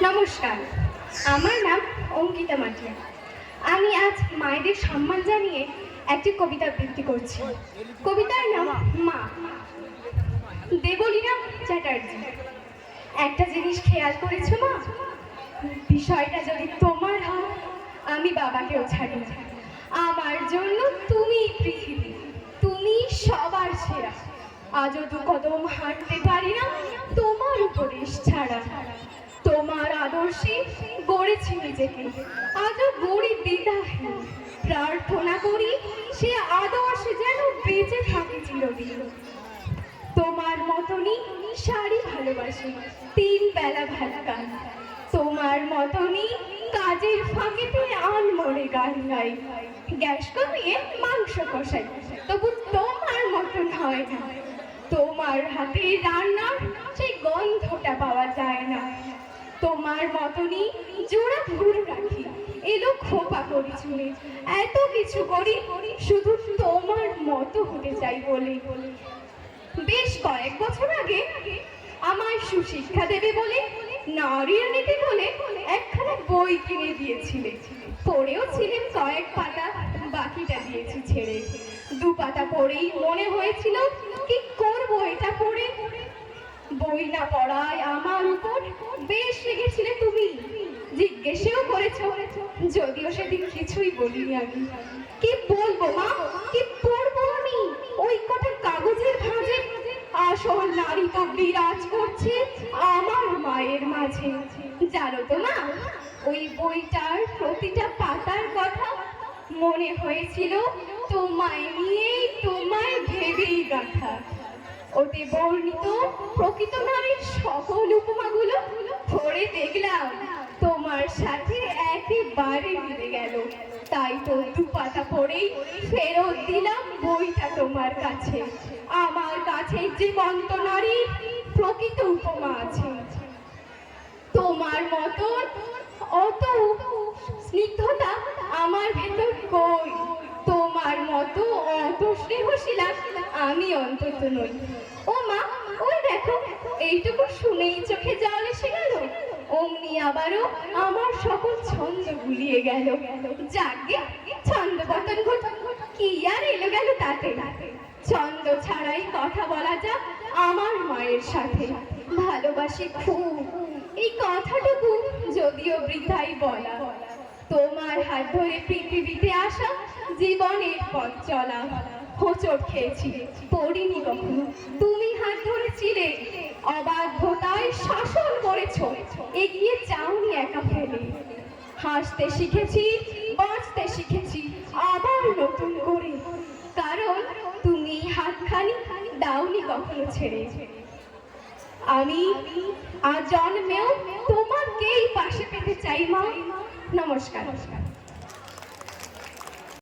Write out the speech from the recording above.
নমস্কার, আমার নাম অঙ্কিতা মাটিয়া। আমি আজ মায়েদের সম্মান জানিয়ে একটি কবিতা আবৃত্তি করছি। কবিতার নাম মা। দেবলীনা চ্যাটার্জি। একটা জিনিস খেয়াল করেছো মা, বিষয়টা যদি তোমার হয় আমি বাবাকেও ছাড়ি না। আমার জন্য তুমি পৃথিবী, তুমি সবার সেরা। আজও দু কদম হাঁটতে পারি না তোমার উপদেশ ছাড়া। তোমার আদর্শে গড়েছি নিজেকে, আজও গড়ি দ্বিধাহীন। প্রার্থনা করি সে আদর্শ যেন বেঁচে থাকে চিরদিন। তোমার মতনই শাড়ি ভালোবাসি, 3 বেলা ভাত গান। তোমার মতনই কাজের ফাঁকেতে আনমনে গান গাই। গ্যাস কমিয়ে মাংস কষাই, তবু তোমার মতন হয় না। তোমার হাতে রান্নার সেই গন্ধটা পাওয়া যায় না। তোমার মতনই জোড়া ভুল রাখি, এলো খোপা করি চুলে। এত কিছু করি শুধু তোমার মতো হতে চাই বলে। বেশ কয়েক বছর আগে আমায় সুশিক্ষা দেবে বলে নারীর নীতি বলে একখানা বই কিনে দিয়েছিলে। পড়েও ছিলেন কয়েক পাতা, বাকিটা দিয়েছি ছেড়ে। 2 পাতা পড়েই মনে হয়েছিল কি করব এটা পড়ে। বই না পড়ায় আমার উপর বেশ রেগেছিলে তুমি, জিজ্ঞেসও করেছো, যদিও সেদিন কিছুই বলিনি আমি। কি বলবো মা, কি পড়বো আমি ওই কটা কাগজের ভাঁজে? আসল নারী তো বিরাজ করছে আমার মায়ের মাঝে। জানো তো মা, ওই বইটার প্রতিটা পাতার কথা মনে হয়েছিল তোমায় নিয়েই, তোমায় ভেবেই গাঁথা। ওতে বর্ণিত প্রকৃত নারীর সকল উপমাগুলো পড়ে দেখলাম তোমার সাথে একেবারে মিলে গেল। তাই তো 2 পাতা পড়েই ফেরত দিলাম বইটা তোমার কাছে। আমার কাছে জীবন্ত নারীর প্রকৃত উপমা আছে। তোমার মতন অত স্নিগ্ধতা আমার ভেতর কই, তোমার মতো অত স্নেহশীলা আমি অন্তত নই। ও মা, ওই দেখো, এইটুকু শুনেই চোখে জল এসে গেল। অমনি আবারও আমার সকল ছন্দ গুলিয়ে গেল। যাকে ছন্দ পতন কি আর এলো গেল তাতে। ছন্দ ছাড়াই কথা বলা যাক আমার মায়ের সাথে। ভালোবাসি খুব, এই কথাটুকু যদিও বৃথাই বলা। তোমার হাত ধরে পৃথিবীতে আসা, জীবনের পথ চলা। হোঁচট খেয়েছি, পড়িনি কখনো, তুমি হাত ধরেছিলে। অবাধ্যতায় শাসন করেছো, এগিয়ে যাওনি একা ফেলে। হাসতে শিখেছি, বাঁচতে শিখেছি আবার নতুন করে, কারণ তুমি হাতখানি দাওনি কখনো ছেড়ে। আমি আজ জন্মেও তোমাকেই পাশে পেতে চাই মা। নমস্কার।